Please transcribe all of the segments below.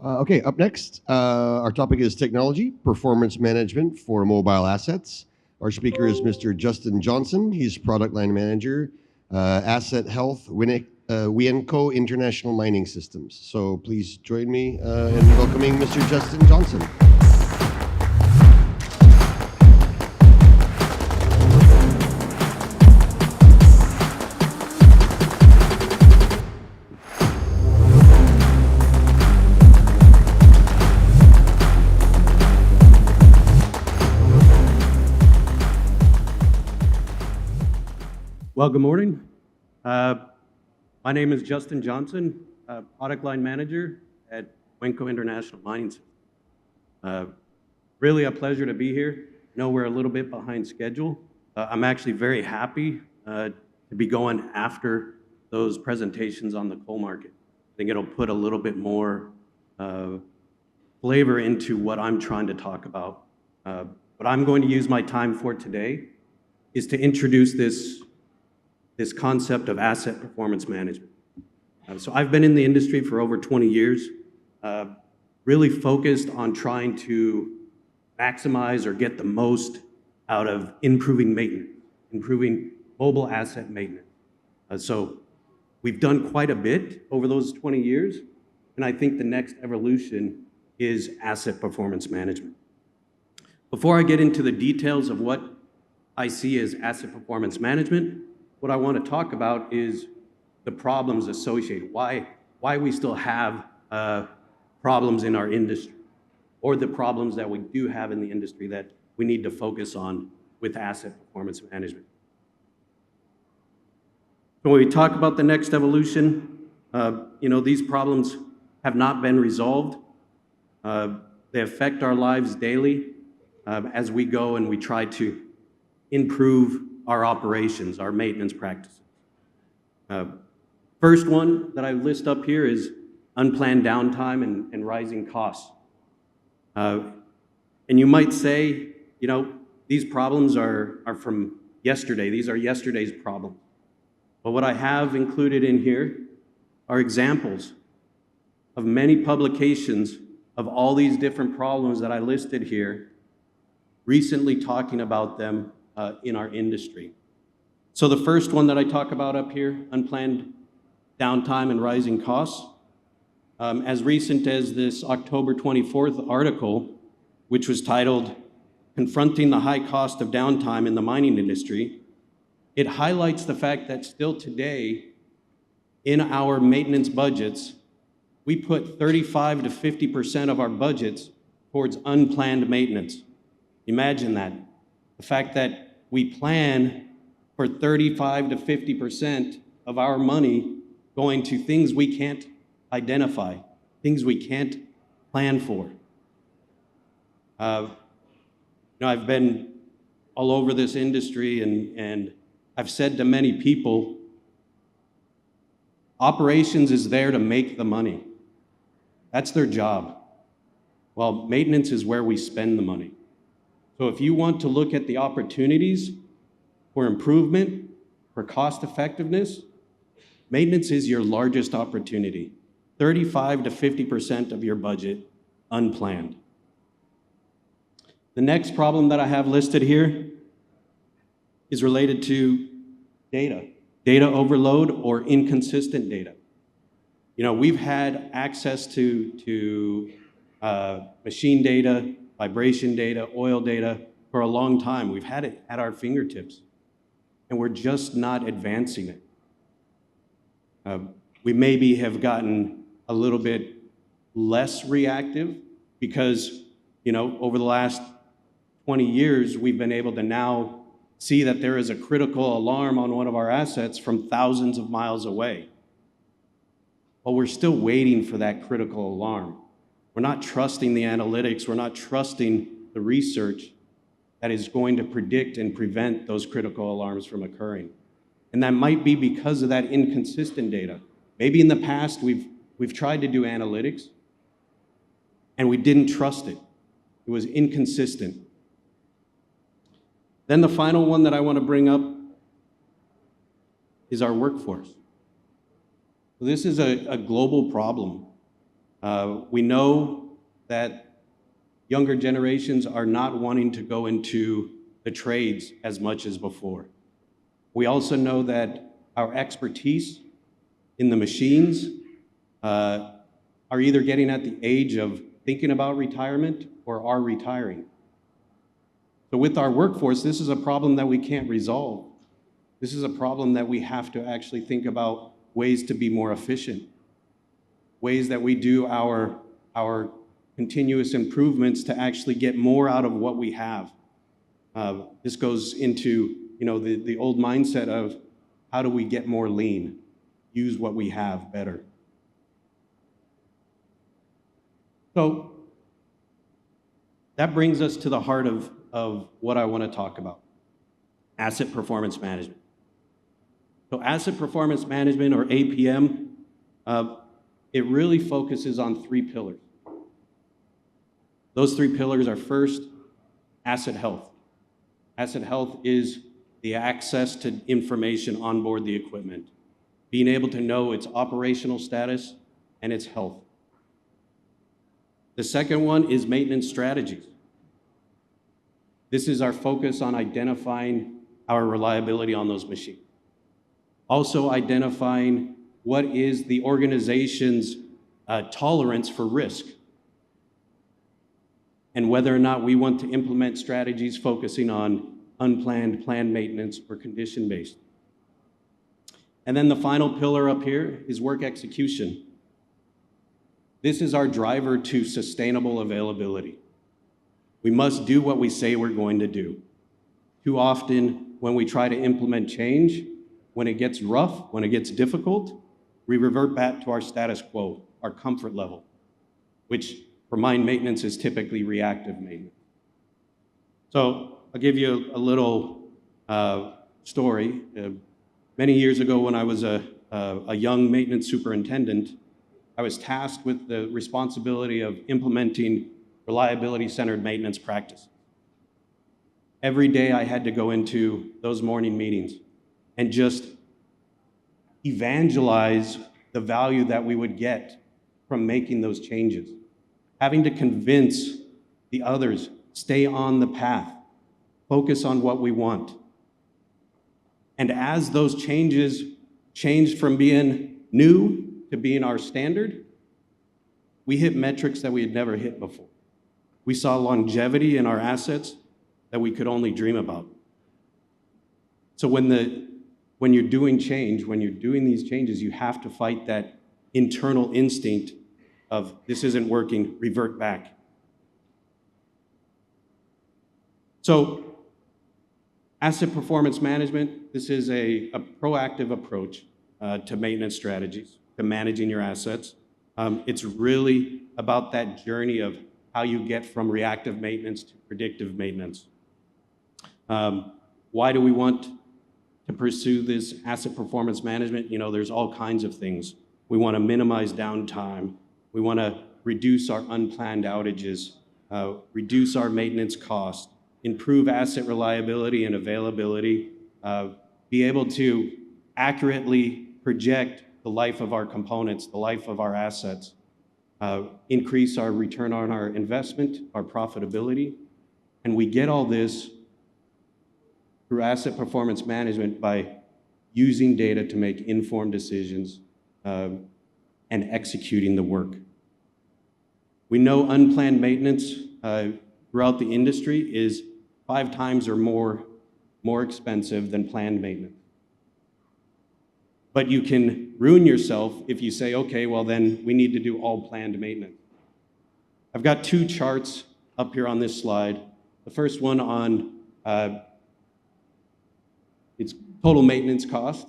Okay, up next, our topic is technology, performance management for mobile assets. Our speaker is Mr. Justin Johnson. He's product line manager, asset health, Wienco International Mining Systems. So please join me in welcoming Mr. Justin Johnson. Well, good morning. My name is Justin Johnson, product line manager at Wienco International Mining Systems. Really a pleasure to be here. I know we're a little bit behind schedule. I'm actually very happy to be going after those presentations on the coal market. I think it'll put a little bit more flavor into what I'm trying to talk about. What I'm going to use my time for today is to introduce this concept of asset performance management. So I've been in the industry for over 20 years, really focused on trying to maximize or get the most out of improving maintenance, improving mobile asset maintenance. So we've done quite a bit over those 20 years, and I think the next evolution is asset performance management. Before I get into the details of what I see as asset performance management, what I want to talk about is the problems associated, why we still have problems in our industry, or the problems that we do have in the industry that we need to focus on with asset performance management. When we talk about the next evolution, these problems have not been resolved. They affect our lives daily as we go and we try to improve our operations, our maintenance practices. First one that I list up here is unplanned downtime and rising costs. And you might say, these problems are from yesterday. These are yesterday's problems. But what I have included in here are examples of many publications of all these different problems that I listed here, recently talking about them in our industry. So the first one that I talk about up here, unplanned downtime and rising costs, as recent as this October 24th article, which was titled, "Confronting the High Cost of Downtime in the Mining Industry," it highlights the fact that still today, in our maintenance budgets, we put 35 to 50% of our budgets towards unplanned maintenance. Imagine that. The fact that we plan for 35 to 50% of our money going to things we can't identify, things we can't plan for. I've been all over this industry and I've said to many people, operations is there to make the money. That's their job. Well, maintenance is where we spend the money. So if you want to look at the opportunities for improvement, for cost effectiveness, maintenance is your largest opportunity. 35 to 50% of your budget unplanned. The next problem that I have listed here is related to data overload or inconsistent data. We've had access to machine data, vibration data, oil data for a long time. We've had it at our fingertips, and we're just not advancing it. We maybe have gotten a little bit less reactive because, over the last 20 years, we've been able to now see that there is a critical alarm on one of our assets from thousands of miles away. But we're still waiting for that critical alarm. We're not trusting the analytics. We're not trusting the research that is going to predict and prevent those critical alarms from occurring. And that might be because of that inconsistent data. Maybe in the past we've tried to do analytics and we didn't trust it. It was inconsistent. Then the final one that I want to bring up is our workforce. So this is a global problem. We know that younger generations are not wanting to go into the trades as much as before. We also know that our expertise in the machines are either getting at the age of thinking about retirement or are retiring. So with our workforce, this is a problem that we can't resolve. This is a problem that we have to actually think about ways to be more efficient, ways that we do our continuous improvements to actually get more out of what we have. This goes into the old mindset of how do we get more lean, use what we have better. So that brings us to the heart of what I want to talk about, asset performance management. So asset performance management, or APM, it really focuses on 3 pillars. Those 3 pillars are, first, asset health. Asset health is the access to information on board the equipment, being able to know its operational status and its health. The second one is maintenance strategies. This is our focus on identifying our reliability on those machines. Also identifying what is the organization's tolerance for risk, and whether or not we want to implement strategies focusing on unplanned, planned maintenance, or condition-based. And then the final pillar up here is work execution. This is our driver to sustainable availability. We must do what we say we're going to do. Too often, when we try to implement change, when it gets rough, when it gets difficult, we revert back to our status quo, our comfort level, which for mine maintenance is typically reactive maintenance. So I'll give you a little story. Many years ago, when I was a young maintenance superintendent, I was tasked with the responsibility of implementing reliability-centered maintenance practices. Every day I had to go into those morning meetings and just evangelize the value that we would get from making those changes. Having to convince the others, stay on the path, focus on what we want. And as those changes changed from being new to being our standard, we hit metrics that we had never hit before. We saw longevity in our assets that we could only dream about. So when you're doing change, when you're doing these changes, you have to fight that internal instinct of this isn't working, revert back. So asset performance management, this is a proactive approach to maintenance strategies, to managing your assets. It's really about that journey of how you get from reactive maintenance to predictive maintenance. Why do we want to pursue this asset performance management? There's all kinds of things. We want to minimize downtime. We want to reduce our unplanned outages, reduce our maintenance costs, improve asset reliability and availability, be able to accurately project the life of our components, the life of our assets, increase our return on our investment, our profitability. And we get all this through asset performance management by using data to make informed decisions and executing the work. We know unplanned maintenance throughout the industry is 5 times or more expensive than planned maintenance. But you can ruin yourself if you say, okay, well then we need to do all planned maintenance. I've got 2 charts up here on this slide. The first one on it's total maintenance cost.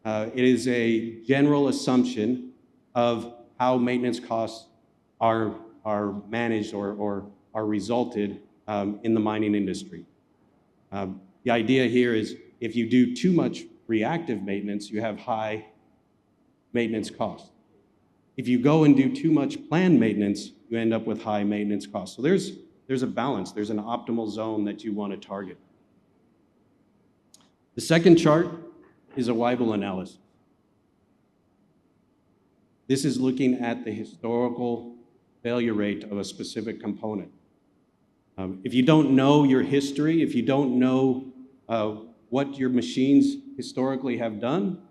It is a general assumption of how maintenance costs are managed or are resulted in the mining industry. The idea here is if you do too much reactive maintenance, you have high maintenance costs. If you go and do too much planned maintenance, you end up with high maintenance costs. So there's a balance, there's an optimal zone that you want to target. The second chart is a Weibull analysis. This is looking at the historical failure rate of a specific component. If you don't know your history, if you don't know what your machines historically have done,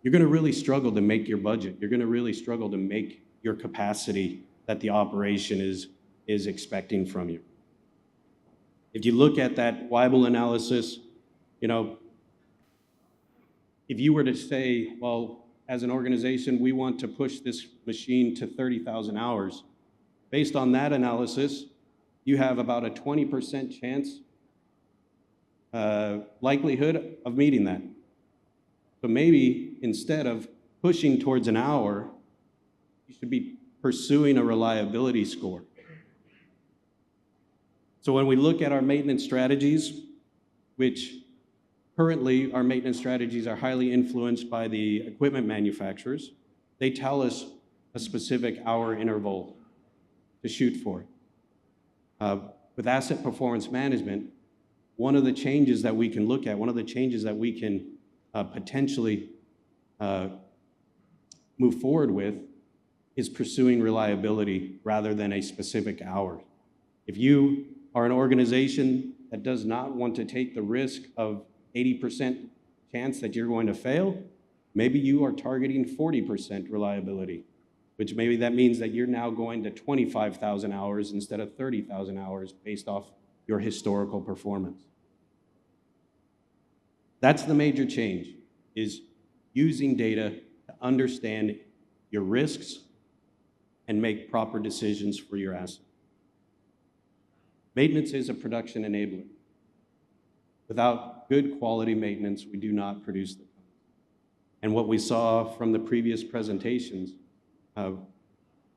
you're going to really struggle to make your budget. You're going to really struggle to make your capacity that the operation is expecting from you. If you look at that Weibull analysis, if you were to say, well, as an organization, we want to push this machine to 30,000 hours, based on that analysis, you have about a 20% chance likelihood of meeting that. So maybe instead of pushing towards an hour, you should be pursuing a reliability score. So when we look at our maintenance strategies, which currently our maintenance strategies are highly influenced by the equipment manufacturers, they tell us a specific hour interval to shoot for. With asset performance management, one of the changes that we can look at, one of the changes that we can potentially move forward with is pursuing reliability rather than a specific hour. If you are an organization that does not want to take the risk of 80% chance that you're going to fail, maybe you are targeting 40% reliability, which maybe that means that you're now going to 25,000 hours instead of 30,000 hours based off your historical performance. That's the major change, is using data to understand your risks and make proper decisions for your asset. Maintenance is a production enabler. Without good quality maintenance, we do not produce the tons. And what we saw from the previous presentations,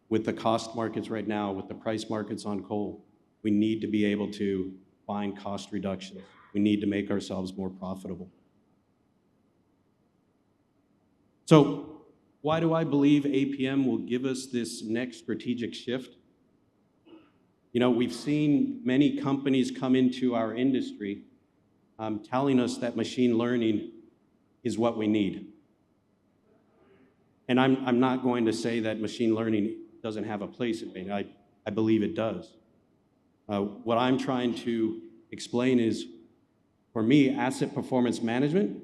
with the cost markets right now, with the price markets on coal, we need to be able to find cost reductions. We need to make ourselves more profitable. So why do I believe APM will give us this next strategic shift? We've seen many companies come into our industry telling us that machine learning is what we need. And I'm not going to say that machine learning doesn't have a place in maintenance. I believe it does. What I'm trying to explain is, for me, asset performance management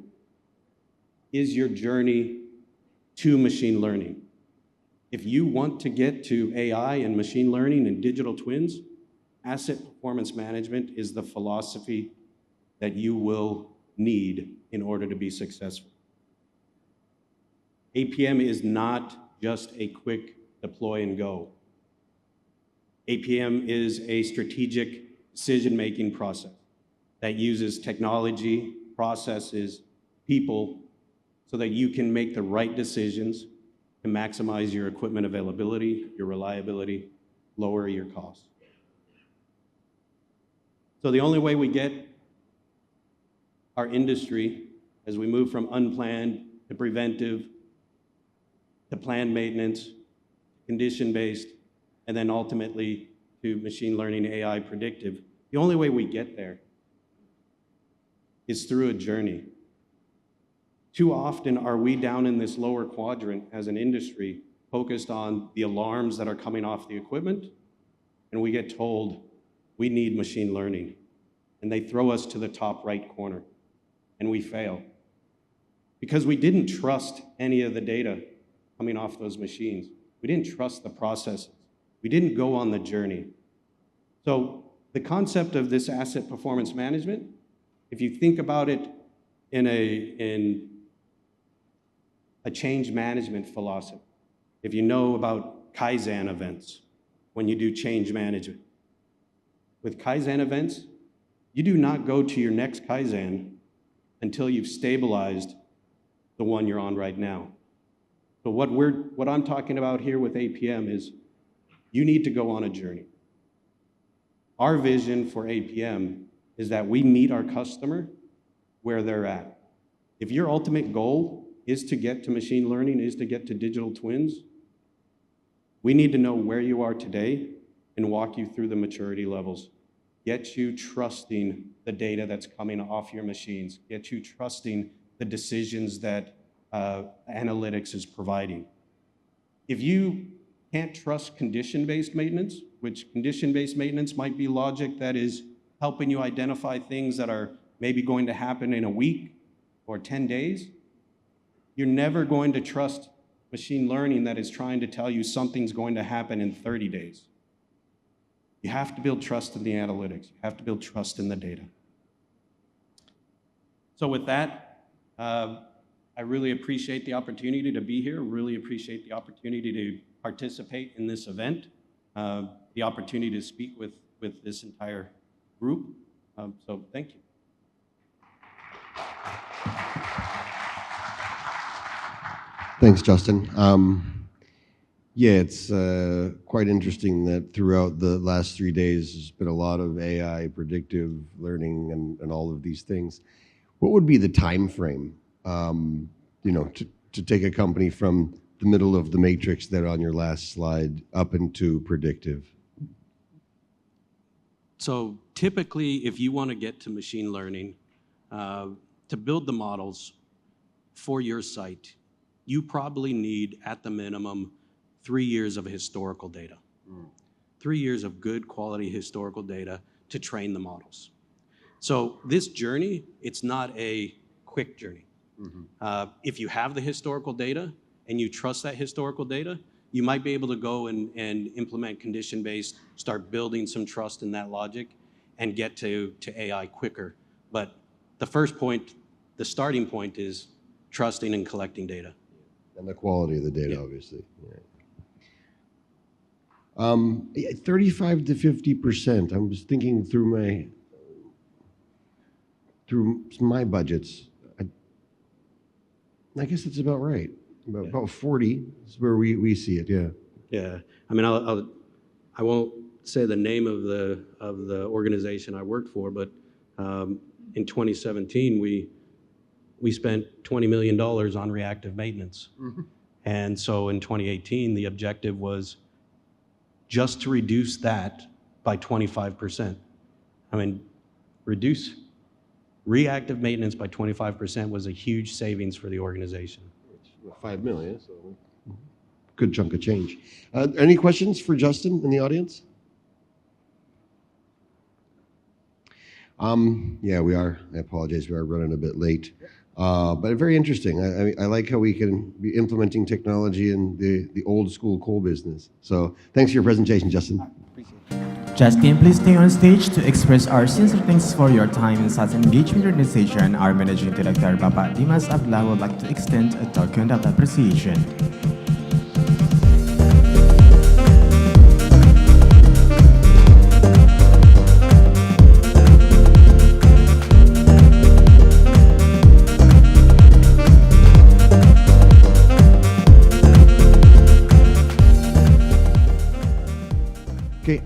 is your journey to machine learning. If you want to get to AI and machine learning and digital twins, asset performance management is the philosophy that you will need in order to be successful. APM is not just a quick deploy and go. APM is a strategic decision-making process that uses technology, processes, people, so that you can make the right decisions to maximize your equipment availability, your reliability, lower your costs. So the only way we get our industry, as we move from unplanned to preventive, to planned maintenance, condition-based, and then ultimately to machine learning, AI predictive, the only way we get there is through a journey. Too often are we down in this lower quadrant as an industry focused on the alarms that are coming off the equipment, and we get told we need machine learning. And they throw us to the top right corner, and we fail. Because we didn't trust any of the data coming off those machines. We didn't trust the processes. We didn't go on the journey. So the concept of this asset performance management, if you think about it in a change management philosophy, if you know about Kaizen events, when you do change management. With Kaizen events, you do not go to your next Kaizen until you've stabilized the one you're on right now. So what I'm talking about here with APM is you need to go on a journey. Our vision for APM is that we meet our customer where they're at. If your ultimate goal is to get to machine learning, is to get to digital twins, we need to know where you are today and walk you through the maturity levels. Get you trusting the data that's coming off your machines. Get you trusting the decisions that analytics is providing. If you can't trust condition-based maintenance, which condition-based maintenance might be logic that is helping you identify things that are maybe going to happen in a week or 10 days, you're never going to trust machine learning that is trying to tell you something's going to happen in 30 days. You have to build trust in the analytics. You have to build trust in the data. So with that, I really appreciate the opportunity to be here, really appreciate the opportunity to participate in this event, the opportunity to speak with this entire group. So thank you. Thanks, Justin. Yeah, it's quite interesting that throughout the last 3 days, there's been a lot of AI, predictive learning, and all of these things. What would be the time frame, to take a company from the middle of the matrix there on your last slide up into predictive? So typically, if you want to get to machine learning, to build the models for your site, you probably need, at the minimum, 3 years of historical data. 3 years of good quality historical data to train the models. So this journey, it's not a quick journey. If you have the historical data and you trust that historical data, you might be able to go and implement condition-based, start building some trust in that logic, and get to AI quicker. But the first point, the starting point is trusting and collecting data. And the quality of the data, obviously. Yeah. 35 to 50%. I was thinking through my budgets. I guess that's about right. About 40 is where we see it. Yeah. Yeah. I mean, I won't say the name of the organization I worked for, but in 2017 we spent $20 million on reactive maintenance. And so in 2018, the objective was just to reduce that by 25%. I mean, reduce reactive maintenance by 25% was a huge savings for the organization. 5 million, so good chunk of change. Any questions for Justin in the audience? Yeah, we are. I apologize, we are running a bit late. But very interesting. I like how we can be implementing technology in the old school coal business. So thanks for your presentation, Justin. Justin, please stay on stage to express our sincere thanks for your time in such an engaging organization. Our Managing Director, Bapak Dimas Abdullah, would like to extend a token of appreciation. Okay.